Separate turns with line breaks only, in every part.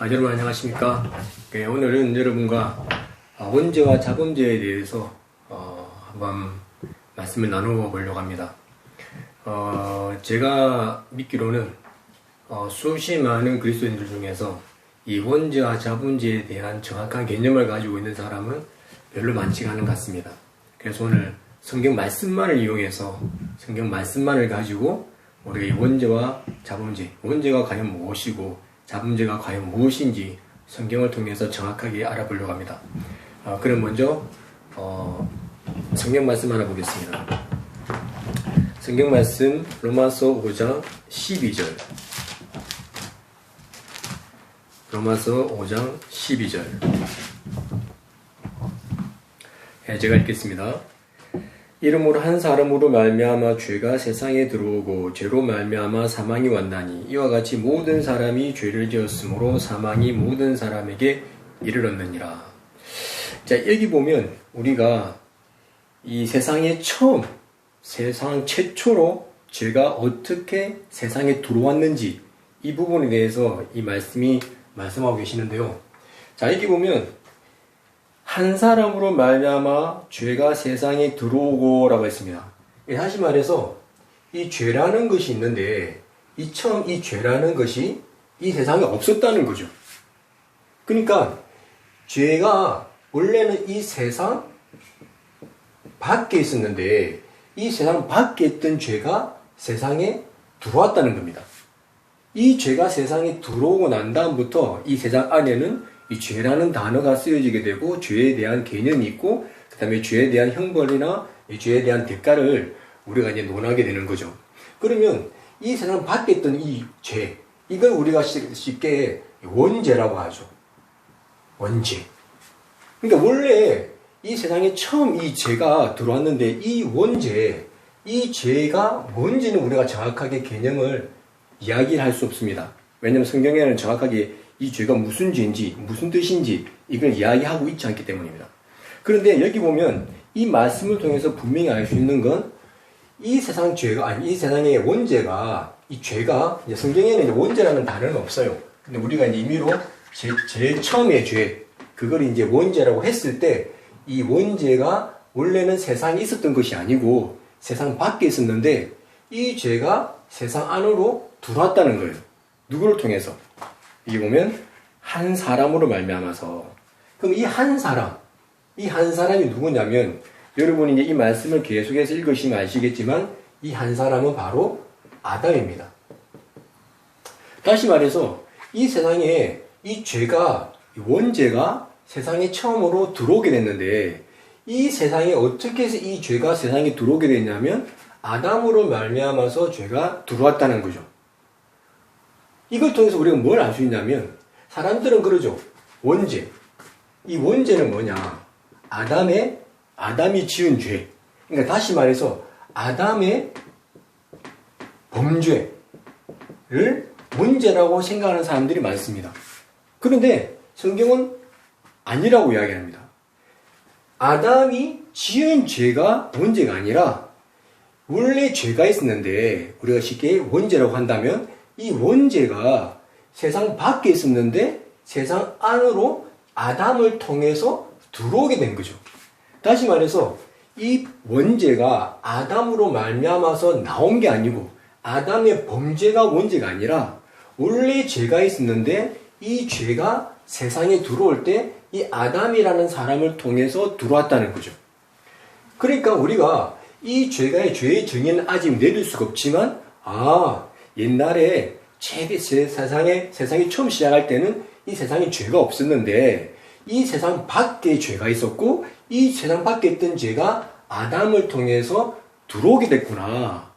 여러분 안녕하십니까? 오늘은 여러분과 원죄와 자범죄에 대해서 한번 말씀을 나누어 보려고 합니다. 제가 믿기로는 수없이 많은 그리스도인들 중에서 이 원죄와 자범죄에 대한 정확한 개념을 가지고 있는 사람은 별로 많지가 않은 것 같습니다. 그래서 오늘 성경 말씀만을 이용해서 성경 말씀만을 가지고 우리가 이 원죄와 자범죄, 원죄가 과연 무엇이고 자범죄가 과연 무엇인지 성경을 통해서 정확하게 알아보려고 합니다. 그럼 먼저 성경 말씀 하나 보겠습니다. 성경 말씀 로마서 5장 12절. 로마서 5장 12절. 제가 읽겠습니다. 이러므로 한 사람으로 말미암아 죄가 세상에 들어오고 죄로 말미암아 사망이 왔나니 이와 같이 모든 사람이 죄를 지었으므로 사망이 모든 사람에게 이르렀느니라. 자, 여기 보면 우리가 이 세상에 처음, 세상 최초로 죄가 어떻게 세상에 들어왔는지 이 부분에 대해서 이 말씀이 말씀하고 계시는데요. 자, 여기 보면 한 사람으로 말미암아 죄가 세상에 들어오고 라고 했습니다. 다시 말해서 이 죄라는 것이 있는데 처음 이 죄라는 것이 이 세상에 없었다는 거죠. 그러니까 죄가 원래는 이 세상 밖에 있었는데 이 세상 밖에 있던 죄가 세상에 들어왔다는 겁니다. 이 죄가 세상에 들어오고 난 다음부터 이 세상 안에는 이 죄라는 단어가 쓰여지게 되고 죄에 대한 개념이 있고 그 다음에 죄에 대한 형벌이나 이 죄에 대한 대가를 우리가 이제 논하게 되는 거죠. 그러면 이 세상 밖에 있던 이 죄, 이걸 우리가 쉽게 원죄라고 하죠. 원죄. 그러니까 원래 이 세상에 처음 이 죄가 들어왔는데 이 원죄, 이 죄가 뭔지는 우리가 정확하게 개념을 이야기할 수 없습니다. 왜냐하면 성경에는 정확하게 이 죄가 무슨 죄인지, 무슨 뜻인지 이걸 이야기하고 있지 않기 때문입니다. 그런데 여기 보면 이 말씀을 통해서 분명히 알 수 있는 건 이 세상 죄가, 아니, 이 세상의 원죄가, 이 죄가, 이제 성경에는 이제 원죄라는 단어는 없어요. 근데 우리가 이제 임의로 제일 처음의 죄, 그걸 이제 원죄라고 했을 때 이 원죄가 원래는 세상에 있었던 것이 아니고 세상 밖에 있었는데 이 죄가 세상 안으로 들어왔다는 거예요. 누구를 통해서? 여기 보면 한 사람으로 말미암아서. 그럼 이 한 사람이 누구냐면 여러분이 이제 이 말씀을 계속해서 읽으시면 아시겠지만 이 한 사람은 바로 아담입니다. 다시 말해서 이 세상에 이 죄가, 이 원죄가 세상에 처음으로 들어오게 됐는데 이 세상에 어떻게 해서 이 죄가 세상에 들어오게 됐냐면 아담으로 말미암아서 죄가 들어왔다는 거죠. 이걸 통해서 우리가 뭘 알 수 있냐면 사람들은 그러죠. 원죄. 이 원죄는 뭐냐? 아담이 지은 죄. 그러니까 다시 말해서 아담의 범죄를 문제라고 생각하는 사람들이 많습니다. 그런데 성경은 아니라고 이야기합니다. 아담이 지은 죄가 문제가 아니라 원래 죄가 있었는데 우리가 쉽게 원죄라고 한다면 이 원죄가 세상 밖에 있었는데 세상 안으로 아담을 통해서 들어오게 된 거죠. 다시 말해서 이 원죄가 아담으로 말미암아서 나온 게 아니고 아담의 범죄가 원죄가 아니라 원래 죄가 있었는데 이 죄가 세상에 들어올 때 이 아담이라는 사람을 통해서 들어왔다는 거죠. 그러니까 우리가 이 죄의 정의는 아직 내릴 수가 없지만 옛날에 세상이 처음 시작할 때는 이 세상에 죄가 없었는데 이 세상 밖에 죄가 있었고 이 세상 밖에 있던 죄가 아담을 통해서 들어오게 됐구나.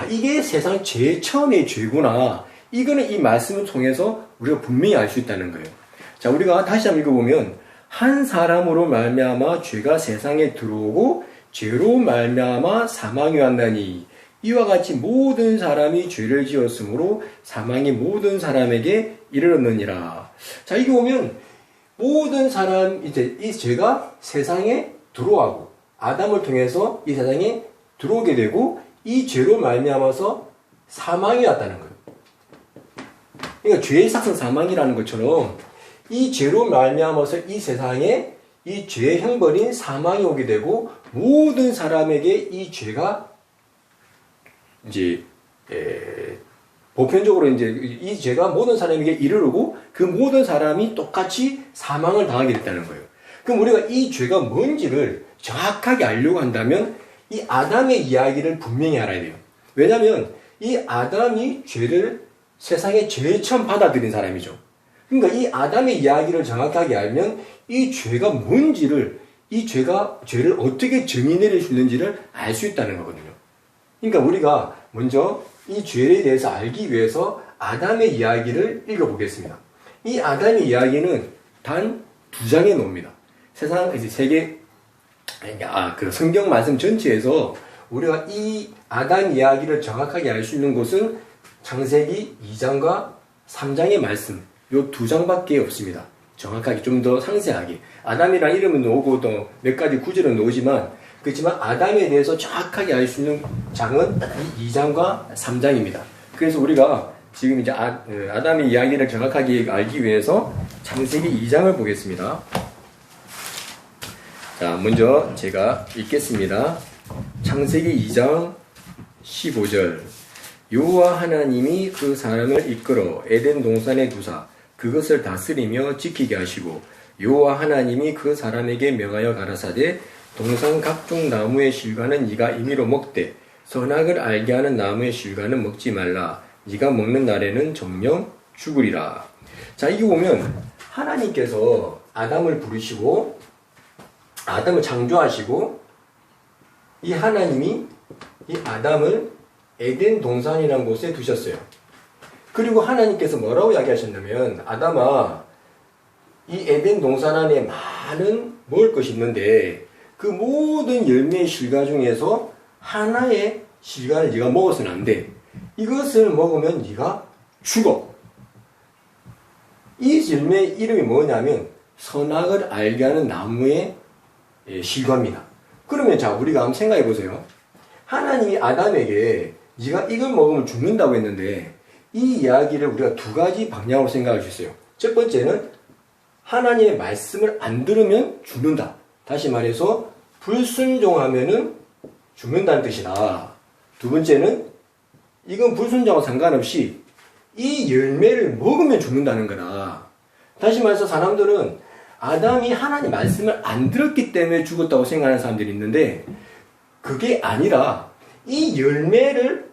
이게 세상 제일 처음의 죄구나. 이거는 이 말씀을 통해서 우리가 분명히 알 수 있다는 거예요. 자, 우리가 다시 한번 읽어보면 한 사람으로 말미암아 죄가 세상에 들어오고 죄로 말미암아 사망이 왔나니 이와 같이 모든 사람이 죄를 지었으므로 사망이 모든 사람에게 이르렀느니라. 자, 이게 보면 모든 사람, 이제 이 죄가 세상에 들어오고 아담을 통해서 이 세상에 들어오게 되고 이 죄로 말미암아서 사망이 왔다는 거예요. 그러니까 죄의 삭은 사망이라는 것처럼 이 죄로 말미암아서 이 세상에 이 죄의 형벌인 사망이 오게 되고 모든 사람에게 이 죄가 이제 보편적으로 이제 이 죄가 모든 사람에게 이르르고 그 모든 사람이 똑같이 사망을 당하게 됐다는 거예요. 그럼 우리가 이 죄가 뭔지를 정확하게 알려고 한다면 이 아담의 이야기를 분명히 알아야 돼요. 왜냐하면 이 아담이 죄를 세상에 제일 처음 받아들인 사람이죠. 그러니까 이 아담의 이야기를 정확하게 알면 이 죄가 뭔지를 이 죄를 어떻게 정의 내릴 수 있는지를 알 수 있다는 거거든요. 그러니까 우리가 먼저 이 죄에 대해서 알기 위해서 아담의 이야기를 읽어보겠습니다. 이 아담의 이야기는 단 2장에 나옵니다. 세상 이제 그 성경 말씀 전체에서 우리가 이 아담 이야기를 정확하게 알 수 있는 곳은 창세기 2장과 3장의 말씀 요 2장밖에 없습니다. 정확하게 좀 더 상세하게 아담이라는 이름은 나오고 또 몇 가지 구절은 나오지만 그렇지만 아담에 대해서 정확하게 알 수 있는 장은 이 2장과 3장입니다. 그래서 우리가 지금 이제 아담의 이야기를 정확하게 알기 위해서 창세기 2장을 보겠습니다. 자, 먼저 제가 읽겠습니다. 창세기 2장 15절. 여호와 하나님이 그 사람을 이끌어 에덴 동산에 두사 그것을 다스리며 지키게 하시고 여호와 하나님이 그 사람에게 명하여 가라사대 동산 각종 나무의 실과는 네가 임의로 먹되 선악을 알게 하는 나무의 실과는 먹지 말라. 네가 먹는 날에는 정령 죽으리라. 자, 이게 보면 하나님께서 아담을 부르시고 아담을 창조하시고 이 하나님이 이 아담을 에덴 동산이라는 곳에 두셨어요. 그리고 하나님께서 뭐라고 이야기하셨냐면 아담아 이 에덴 동산 안에 많은 먹을 것이 있는데 그 모든 열매의 실과 중에서 하나의 실과를 네가 먹어서는 안 돼. 이것을 먹으면 네가 죽어. 이 열매의 이름이 뭐냐면 선악을 알게 하는 나무의 실과입니다. 그러면 자 우리가 한번 생각해 보세요. 하나님이 아담에게 네가 이걸 먹으면 죽는다고 했는데 이 이야기를 우리가 2가지 방향으로 생각할 수 있어요. 첫 번째는 하나님의 말씀을 안 들으면 죽는다. 다시 말해서 불순종하면은 죽는다는 뜻이다. 2번째는 이건 불순종하고 상관없이 이 열매를 먹으면 죽는다는 거다. 다시 말해서 사람들은 아담이 하나님 말씀을 안 들었기 때문에 죽었다고 생각하는 사람들이 있는데 그게 아니라 이 열매를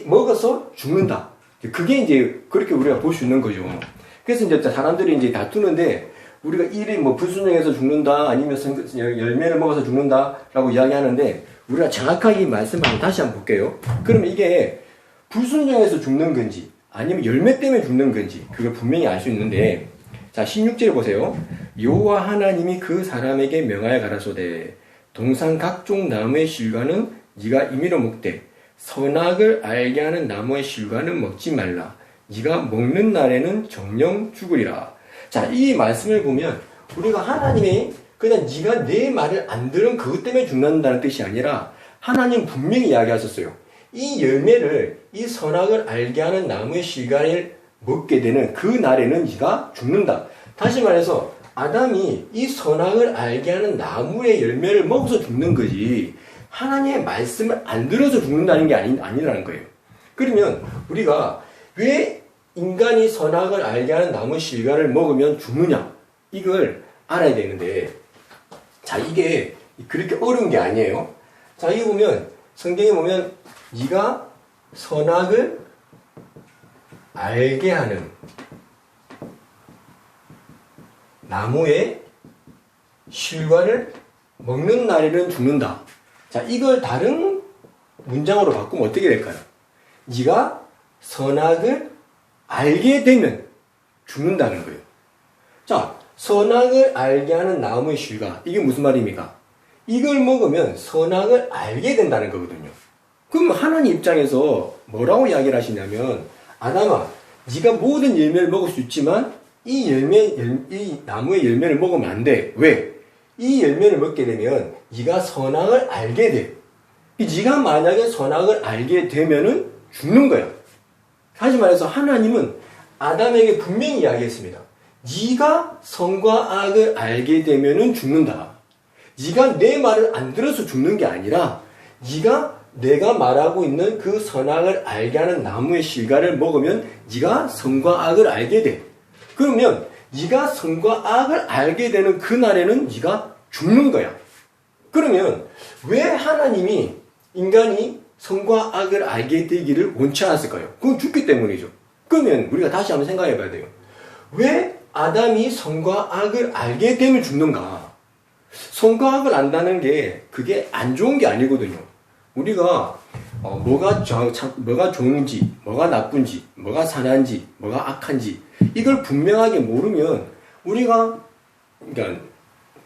먹어서 죽는다. 그게 이제 그렇게 우리가 볼 수 있는 거죠. 그래서 이제 사람들이 이제 다투는데 우리가 일이 뭐 불순종해서 죽는다 아니면 열매를 먹어서 죽는다라고 이야기하는데 우리가 정확하게 이 말씀을 다시 한번 볼게요. 그러면 이게 불순종해서 죽는 건지 아니면 열매 때문에 죽는 건지 그걸 분명히 알 수 있는데 자 16절 보세요. 여호와 하나님이 그 사람에게 명하여 가라소되 동산 각종 나무의 실과는 네가 임의로 먹되 선악을 알게 하는 나무의 실과는 먹지 말라. 네가 먹는 날에는 정령 죽으리라. 자, 이 말씀을 보면 우리가 하나님이 그냥 네가 내 말을 안 들은 그것 때문에 죽는다는 뜻이 아니라 하나님 분명히 이야기하셨어요. 이 열매를 이 선악을 알게 하는 나무의 실과를 먹게 되는 그 날에는 네가 죽는다. 다시 말해서 아담이 이 선악을 알게 하는 나무의 열매를 먹어서 죽는 거지 하나님의 말씀을 안 들어서 죽는다는 게 아니라는 거예요. 그러면 우리가 왜 인간이 선악을 알게 하는 나무 실과를 먹으면 죽느냐 이걸 알아야 되는데 자 이게 그렇게 어려운 게 아니에요. 자 이거 보면 성경에 보면 네가 선악을 알게 하는 나무의 실과를 먹는 날에는 죽는다. 자, 이걸 다른 문장으로 바꾸면 어떻게 될까요? 네가 선악을 알게 되면 죽는다는 거예요. 자, 선악을 알게 하는 나무의 실과 이게 무슨 말입니까? 이걸 먹으면 선악을 알게 된다는 거거든요. 그럼 하나님 입장에서 뭐라고 이야기를 하시냐면 아담아, 네가 모든 열매를 먹을 수 있지만 이 나무의 열매를 먹으면 안 돼. 왜? 이 열매를 먹게 되면 네가 선악을 알게 돼. 네가 만약에 선악을 알게 되면은 죽는 거야. 다시 말해서 하나님은 아담에게 분명히 이야기했습니다. 네가 선과 악을 알게 되면은 죽는다. 네가 내 말을 안 들어서 죽는 게 아니라 네가 내가 말하고 있는 그 선악을 알게 하는 나무의 실과를 먹으면 네가 선과 악을 알게 돼. 그러면 네가 선과 악을 알게 되는 그날에는 네가 죽는 거야. 그러면 왜 하나님이 인간이 선과 악을 알게 되기를 원치 않았을까요? 그건 죽기 때문이죠. 그러면 우리가 다시 한번 생각해 봐야 돼요. 왜 아담이 선과 악을 알게 되면 죽는가? 선과 악을 안다는 게 그게 안 좋은 게 아니거든요. 우리가 뭐가 좋은지, 뭐가 나쁜지, 뭐가 선한지, 뭐가 악한지 이걸 분명하게 모르면 우리가 그러니까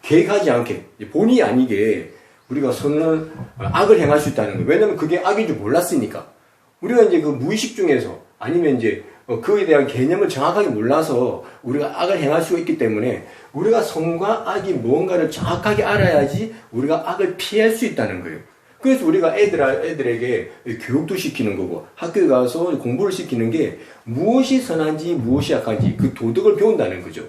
계획하지 않게 본의 아니게 우리가 악을 행할 수 있다는 거예요. 왜냐면 그게 악인 줄 몰랐으니까. 우리가 이제 그 무의식 중에서 아니면 이제 그에 대한 개념을 정확하게 몰라서 우리가 악을 행할 수가 있기 때문에 우리가 선과 악이 무언가를 정확하게 알아야지 우리가 악을 피할 수 있다는 거예요. 그래서 우리가 애들에게 교육도 시키는 거고 학교에 가서 공부를 시키는 게 무엇이 선한지 무엇이 악한지 그 도덕을 배운다는 거죠.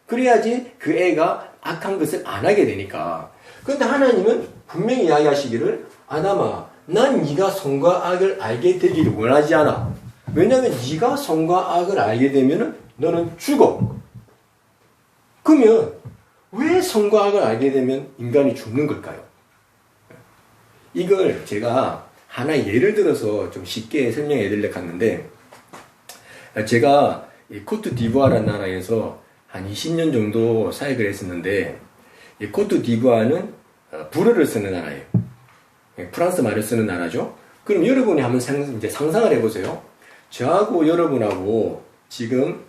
그래야지 그 애가 악한 것을 안 하게 되니까. 그런데 하나님은 분명히 이야기하시기를 아담아 난 네가 선과 악을 알게 되기를 원하지 않아. 왜냐하면 네가 선과 악을 알게 되면 너는 죽어. 그러면 왜 선과 악을 알게 되면 인간이 죽는 걸까요? 이걸 제가 하나의 예를 들어서 좀 쉽게 설명해 드리려고 하는데 제가 이 코트디부아라는 나라에서 한 20년 정도 사역을 했었는데 이 코트디부아는 불어를 쓰는 나라예요. 프랑스 말을 쓰는 나라죠. 그럼 여러분이 한번 이제 상상을 해보세요. 저하고 여러분하고 지금